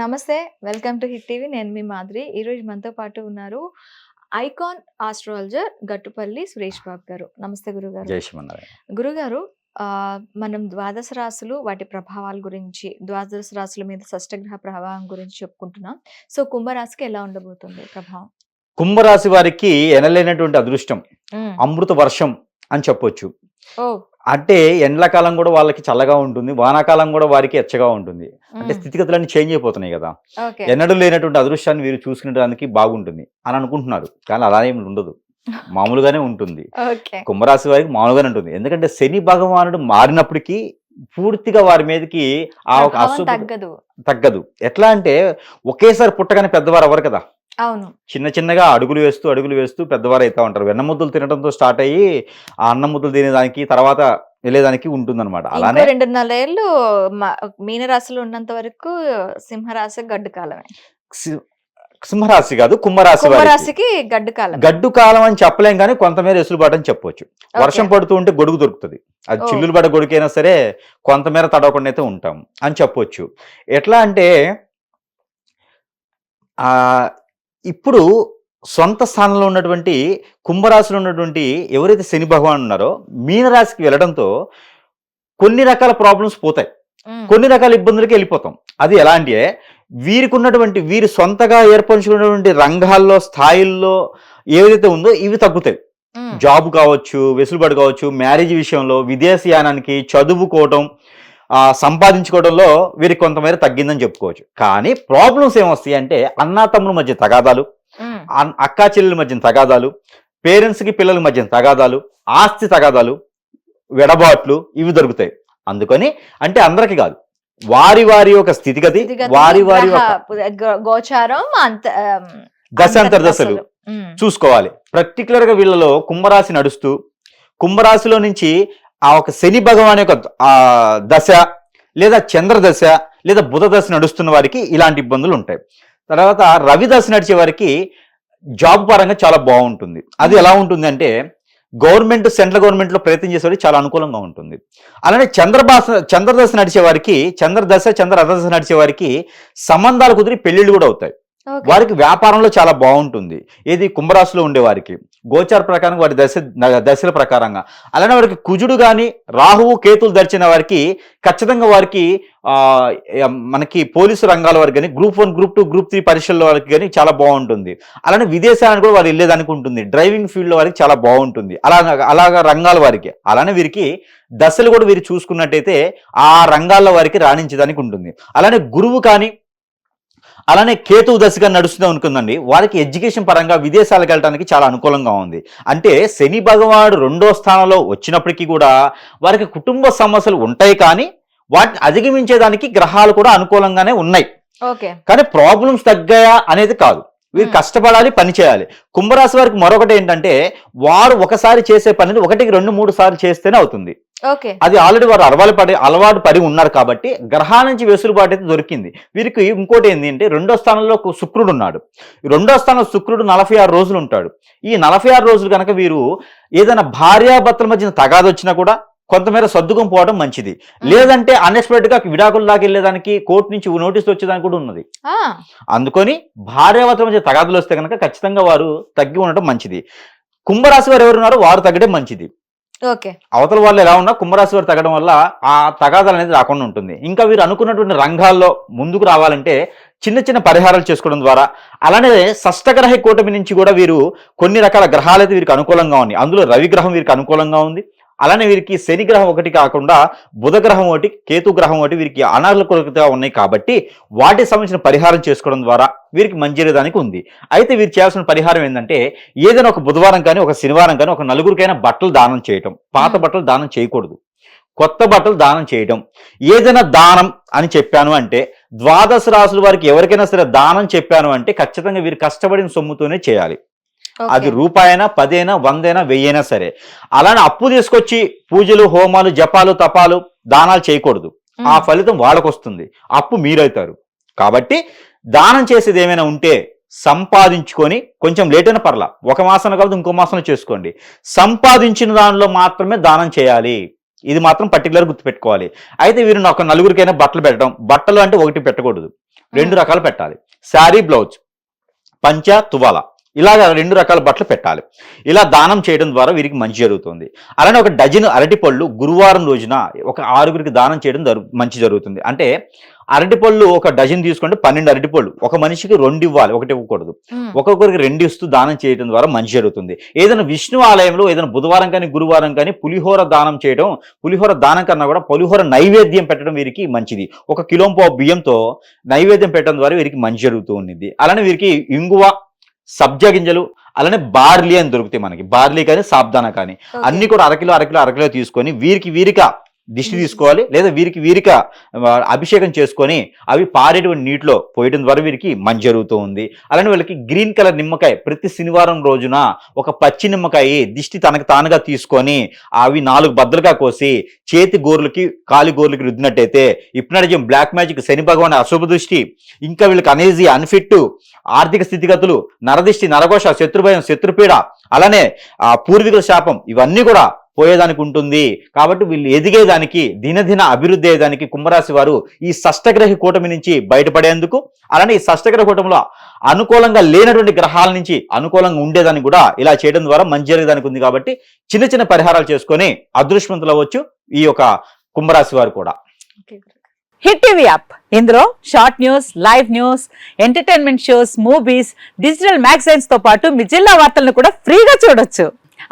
నమస్తే. Welcome to hit TV. నేను మీ మాధురి. ఈరోజు మనతో పాటు ఉన్నారు ఐకాన్ ఆస్ట్రాలజర్ గట్టుపల్లి సురేష్ బాబు గారు. నమస్తే గురుగారు. జై శ్రీమన్నారాయణ. గురుగారు, మనం ద్వాదశ రాశులు వాటి ప్రభావాల గురించి, ద్వాదశ రాశుల మీద షష్టగ్రహ ప్రభావం గురించి చెప్పుకుంటున్నాం. సో కుంభరాశికి ఎలా ఉండబోతుంది ప్రభావం? కుంభరాశి వారికి ఎనలేనటువంటి అదృష్టం, ఉమ్. అమృత వర్షం అని చెప్పొచ్చు. ఓ. అంటే ఎండాకాలం కూడా వాళ్ళకి చల్లగా ఉంటుంది, వానాకాలం కూడా వారికి ఎచ్చగా ఉంటుంది. అంటే స్థితిగతులన్నీ చేంజ్ అయిపోతున్నాయి కదా. ఓకే. ఎన్నడూ లేనటువంటి అదృష్టాన్ని వీరు చూసుకునేదానికి బాగుంటుంది అని అనుకుంటున్నారు, కానీ అలా ఏమి ఉండదు, మామూలుగానే ఉంటుంది. ఓకే. కుంభరాశి వారికి మామూలుగానే ఉంటుంది. ఎందుకంటే శని భగవానుడు మారినప్పటికీ పూర్తిగా వారి మీదకి ఆ ఒక ప్రభావం అశుభ తగ్గదు. తగ్గదు. ఎట్లా అంటే ఒకేసారి పుట్టగానే పెద్దవారు అవ్వరు కదా. అవును. చిన్న చిన్నగా అడుగులు వేస్తూ పెద్దవారు అవుతా ఉంటారు. వెన్న ముద్దలు తినడంతో స్టార్ట్ అయ్యి ఆ అన్నం ముద్దలు తినేదానికి తర్వాత వెళ్ళేదానికి ఉంటుందన్నమాట. ఇంకో అలానే 2.5 ఏళ్ళు మీనరాశిలో ఉన్నంత వరకు సింహరాశి గడ్డు కాలమే. సి- సింహరాశి కాదు, కుంభరాశి వారికి కుంభరాశికి గడ్డు కాలం. గడ్డు కాలం అని చెప్పలేం, కానీ కొంతమేర ఎసులుబాటు అని చెప్పొచ్చు. వర్షం ఓకే. పడుతూ ఉంటే గొడుగు దొరుకుతుంది. అది ఓ. చిల్లులు పడ్డ గొడుగైనా సరే కొంతమేర తడవకుండా అయితే ఉంటాం అని చెప్పొచ్చు. ఎట్లా అంటే ఆ ఇప్పుడు సొంత స్థానంలో ఉన్నటువంటి కుంభరాశిలో ఉన్నటువంటి ఎవరైతే శని భగవాన్ ఉన్నారో మీనరాశికి వెళ్ళడంతో కొన్ని రకాల ప్రాబ్లమ్స్ పోతాయి, ఉమ్. కొన్ని రకాల ఇబ్బందులకి వెళ్ళిపోతాం. అది ఎలా అంటే వీరికి ఉన్నటువంటి వీరి సొంతగా ఏర్పరచుకున్నటువంటి రంగాల్లో స్థాయిల్లో ఏదైతే ఉందో ఇవి తగ్గుతాయి. ఉమ్. జాబ్ కావచ్చు, వెసులుబాటు కావచ్చు, మ్యారేజ్ విషయంలో, విదేశీయానానికి, చదువుకోవటం, సంపాదించుకోవడంలో వీరికి కొంతమేర తగ్గిందని చెప్పుకోవచ్చు. కానీ ప్రాబ్లమ్స్ ఏమొస్తాయి అంటే అన్నా తమ్ముల మధ్య తగాదాలు, ఉమ్. అక్కా చెల్లెల మధ్య తగాదాలు, పేరెంట్స్కి పిల్లల మధ్య తగాదాలు, ఆస్తి తగాదాలు, వెడబాట్లు ఇవి దొరుకుతాయి. అందుకని అంటే అందరికి కాదు, వారి వారి యొక్క స్థితిగతి, స్థితిగతులు, వారి వారి గ్రహ యొక్క గోచారం దశాంతర దశలు ఉమ్. చూసుకోవాలి. పర్టికులర్ గా వీళ్ళలో కుంభరాశి నడుస్తూ కుంభరాశిలో నుంచి ఆ ఒక శని భగవాన్ యొక్క దశ లేదా చంద్ర దశ లేదా బుధ దశ నడుస్తున్న వారికి ఇలాంటి ఇబ్బందులు ఉంటాయి. తర్వాత రవి దశ నడిచే వారికి జాబ్ పరంగా చాలా బాగుంటుంది. అది ఎలా ఉంటుంది అంటే గవర్నమెంట్, సెంట్రల్ గవర్నమెంట్ లో ప్రయత్నం చేసేవారికి చాలా అనుకూలంగా ఉంటుంది. అలానే చంద్రదశ నడిచే వారికి, చంద్ర అదశ నడిచే వారికి సంబంధాలు కుదిరి పెళ్లిళ్ళు కూడా అవుతాయి. ఓకే. వారికి వ్యాపారంలో చాలా బాగుంటుంది. ఏది కుంభరాశిలో ఉండే వారికి గోచార ప్రకారం వారి దశల ప్రకారంగా. అలానే వారికి కుజుడు కానీ రాహువు కేతులు దర్చిన వారికి ఖచ్చితంగా వారికి మనకి పోలీసు రంగాల వారికి కానీ, గ్రూప్ 1, గ్రూప్ 2, గ్రూప్ 3 పరీక్షల వారికి కానీ చాలా బాగుంటుంది. అలానే విదేశానికి కూడా వారు వెళ్ళేదానికి ఉంటుంది. డ్రైవింగ్ ఫీల్డ్ వారికి చాలా బాగుంటుంది. అలాగా రంగాల వారికి. అలానే వీరికి దశలు కూడా వీరు చూసుకున్నట్టయితే ఆ రంగాల్లో వారికి రాణించడానికి ఉంటుంది. అలానే గురువు కానీ, అలానే కేతువు దశగా నడుస్తుంది అనుకుందండి, వారికి ఎడ్యుకేషన్ పరంగా విదేశాలకు వెళ్ళడానికి చాలా అనుకూలంగా ఉంది. అంటే శని భగవానుడు 2వ స్థానంలో వచ్చినప్పటికీ కూడా వారికి కుటుంబ సమస్యలు ఉంటాయి, కానీ వాటిని అధిగమించేదానికి గ్రహాలు కూడా అనుకూలంగానే ఉన్నాయి. ఓకే. కానీ ప్రాబ్లమ్స్ తగ్గాయా అనేది కాదు, వీరు కష్టపడాలి, పని చేయాలి. కుంభరాశి వారికి మరొకటి ఏంటంటే వారు ఒకసారి చేసే పనిని 1కి 2, 3 సార్లు చేస్తేనే అవుతుంది. ఓకే. అది ఆల్రెడీ వారు అలవాటు పడి ఉన్నారు కాబట్టి గ్రహాల నుంచి వెసులుబాటు అయితే దొరికింది. వీరికి ఇంకోటి ఏంటి అంటే 2వ స్థానంలో శుక్రుడు ఉన్నాడు. 2వ స్థానంలో శుక్రుడు 46 రోజులు ఉంటాడు. ఈ 46 రోజులు కనుక వీరు ఏదైనా భార్యాభర్తల మధ్యన తగాదు వచ్చినా కూడా కొంతమేర సర్దుకొని పోవడం మంచిది. లేదంటే అన్ఎక్స్పెక్టెడ్ గా విడాకులు దాకా వెళ్ళేదానికి కోర్టు నుంచి నోటీసులు వచ్చేదానికి కూడా ఉన్నది. అందుకని భార్యాభర్తల మధ్య తగాదులు వస్తే కనుక ఖచ్చితంగా వారు తగ్గి ఉండటం మంచిది. కుంభరాశి వారు ఎవరున్నారో వారు తగ్గడం మంచిది. ఓకే. అవతల వాళ్ళు ఎలా ఉన్నా కుంభరాశి వారు తగ్గడం వల్ల ఆ తగాదాలు అనేది రాకుండా ఉంటుంది. ఇంకా వీరు అనుకున్నటువంటి రంగాల్లో ముందుకు రావాలంటే చిన్న చిన్న పరిహారాలు చేసుకోవడం ద్వారా, అలానే షష్టగ్రహ కూటమి నుంచి కూడా వీరు కొన్ని రకాల గ్రహాలు అయితే వీరికి అనుకూలంగా ఉన్నాయి. అందులో రవి గ్రహం వీరికి అనుకూలంగా ఉంది. అలానే వీరికి శని గ్రహం ఒకటి కాకుండా బుధ గ్రహం ఒకటి, కేతు గ్రహం ఒకటి వీరికి అనానుకూలంగా ఉన్నాయి. కాబట్టి వాటికి సంబంధించిన పరిహారం చేసుకోవడం ద్వారా వీరికి మంచి జరగడానికి ఉంది. అయితే వీరు చేయాల్సిన పరిహారం ఏంటంటే ఏదైనా ఒక బుధవారం కానీ, ఒక శనివారం కానీ, ఒక నలుగురికైనా బట్టలు దానం చేయటం. పాత బట్టలు దానం చేయకూడదు, కొత్త బట్టలు దానం చేయటం. ఏదైనా దానం అని చెప్పాను అంటే ద్వాదశ రాశుల వారికి ఎవరికైనా సరే దానం చెప్పాను అంటే ఖచ్చితంగా వీరు కష్టపడిన సొమ్ముతోనే చేయాలి. అది రూపాయైనా, 10 అయినా, 100 అయినా, 1000 అయినా సరే. అలానే అప్పు తీసుకొచ్చి పూజలు, హోమాలు, జపాలు, తపాలు, దానాలు చేయకూడదు. ఆ ఫలితం వాళ్ళకు వస్తుంది, అప్పు మీరవుతారు. కాబట్టి దానం చేసేది ఏమైనా ఉంటే సంపాదించుకొని, కొంచెం లేట్ అయినా పర్లా, ఒక మాసంలో కాదు ఇంకో మాసంలో చేసుకోండి, సంపాదించిన దానిలో మాత్రమే దానం చేయాలి. ఇది మాత్రం పర్టికులర్ గుర్తుపెట్టుకోవాలి. అయితే వీరు ఒక నలుగురికైనా బట్టలు పెట్టడం, బట్టలు అంటే ఒకటి పెట్టకూడదు, 2 రకాలు పెట్టాలి. శారీ, బ్లౌజ్, పంచ, తువాల, ఇలాగ 2 రకాల బట్టలు పెట్టాలి. ఇలా దానం చేయడం ద్వారా వీరికి మంచి జరుగుతుంది. అలానే ఒక డజన్ అరటిపళ్ళు గురువారం రోజున ఒక 6గురికి దానం చేయడం మంచి జరుగుతుంది. అంటే అరటిపళ్ళు ఒక డజన్ తీసుకుంటే 12 అరటిపళ్ళు, ఒక మనిషికి 2 ఇవ్వాలి, 1 ఇవ్వకూడదు. ఒక్కొక్కరికి 2 ఇస్తూ దానం చేయడం ద్వారా మంచి జరుగుతుంది. ఏదైనా విష్ణు ఆలయంలో ఏదైనా బుధవారం కానీ గురువారం కానీ పులిహోర దానం చేయడం, పులిహోర దానం కన్నా కూడా పులిహోర నైవేద్యం పెట్టడం వీరికి మంచిది. 1 కిలో బియ్యంతో నైవేద్యం పెట్టడం ద్వారా వీరికి మంచి జరుగుతూ ఉంది. అలానే వీరికి ఇంగువ, సబ్జా గింజలు, అలానే బార్లీ అని దొరుకుతాయి మనకి. బార్లీ కానీ సాబ్దానా కానీ అన్ని కూడా అరకిలో తీసుకొని వీరిక దిష్టి తీసుకోవాలి, లేదా వీరిక అభిషేకం చేసుకొని అవి పారేటువంటి నీటిలో పోయడం ద్వారా వీరికి మంచి జరుగుతూ ఉంది. అలానే వీళ్ళకి గ్రీన్ కలర్ నిమ్మకాయ ప్రతి శనివారం రోజున ఒక పచ్చి నిమ్మకాయ దిష్టి తనకు తానుగా తీసుకొని అవి 4 బద్దలుగా కోసి చేతి గోర్లకి కాలి గోర్లకి రుద్దినట్టయితే హిప్నాటిజం, బ్లాక్ మ్యాజిక్, శని భగవాన్ అశుభ దృష్టి, ఇంకా వీళ్ళకి అనేజీ, అన్ఫిట్, ఆర్థిక స్థితిగతులు, నరదిష్టి, నరఘోష, శత్రుభయం, శత్రుపీడ, అలానే పూర్వీకుల శాపం ఇవన్నీ కూడా పోయేదానికి ఉంటుంది. కాబట్టి వీళ్ళు ఎదిగేదానికి, దినదిన అభివృద్ధి అయ్యేదానికి కుంభరాశి వారు ఈ షష్టగ్రహ కూటమి నుంచి బయటపడేందుకు, అలానే ఈ షష్టగ్రహ కూటమిలో అనుకూలంగా లేనటువంటి గ్రహాల నుంచి అనుకూలంగా ఉండేదానికి కూడా ఇలా చేయడం ద్వారా మంచి జరిగేదానికి ఉంది. కాబట్టి చిన్న చిన్న పరిహారాలు చేసుకొని అదృష్టవంతులు అవ్వచ్చు ఈ యొక్క కుంభరాశి వారు కూడా. హిట్ టీవీ యాప్, ఇందులో short news, live news, entertainment shows, movies, digital magazines తో పాటు మీ జిల్లా వార్తలను కూడా ఫ్రీగా చూడొచ్చు.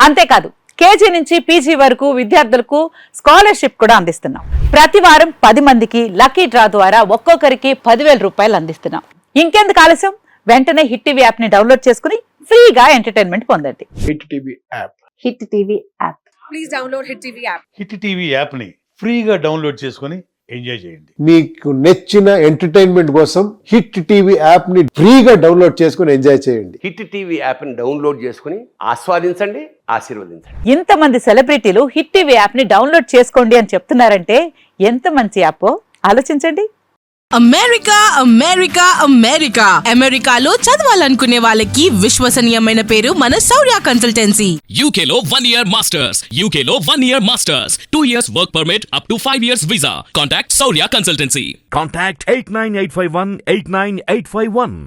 అంతేకాదు కేజీ నుంచి పీజీ వరకు విద్యార్థులకు స్కాలర్షిప్ కూడా అందిస్తున్నాం. ప్రతి వారం 10 మందికి లక్కీ డ్రా ద్వారా ఒక్కొక్కరికి 10,000 రూపాయలు అందిస్తున్నాం. ఇంకెందుకు ఆలస్యం, వెంటనే హిట్ టీవీ యాప్ ని డౌన్లోడ్ చేసుకుని ఫ్రీగా ఎంటర్టైన్మెంట్ పొందండి. Hit TV app. Hit TV app. Please download hit TV app. Hit TV app ని ఫ్రీగా డౌన్లోడ్ చేసుకొని ఎంజాయ్ చేయండి. మీకు నచ్చిన ఎంటర్టైన్మెంట్ కోసం హిట్ టీవీ యాప్ ని ఫ్రీగా డౌన్లోడ్ చేసుకొని ఎంజాయ్ చేయండి. హిట్ టీవీ యాప్ని డౌన్లోడ్ చేసుకుని ఆస్వాదించండి, ఆశీర్వదించండి. ఇంతమంది సెలబ్రిటీలు హిట్ టీవీ యాప్ ని డౌన్లోడ్ చేసుకోండి అని చెప్తున్నారంటే ఎంత మంచి యాప్ ఆలోచించండి. అమెరికా అమెరికా అమెరికా అమెరికాలో చదవాలనుకునే వాళ్ళకి విశ్వసనీయమైన పేరు మన శౌర్య కన్సల్టెన్సీ. UK లో 1 year masters. UK లో 1 year masters. 2 years work permit up to 5 years visa. Contact Saurya Consultancy. Contact 89851 89851.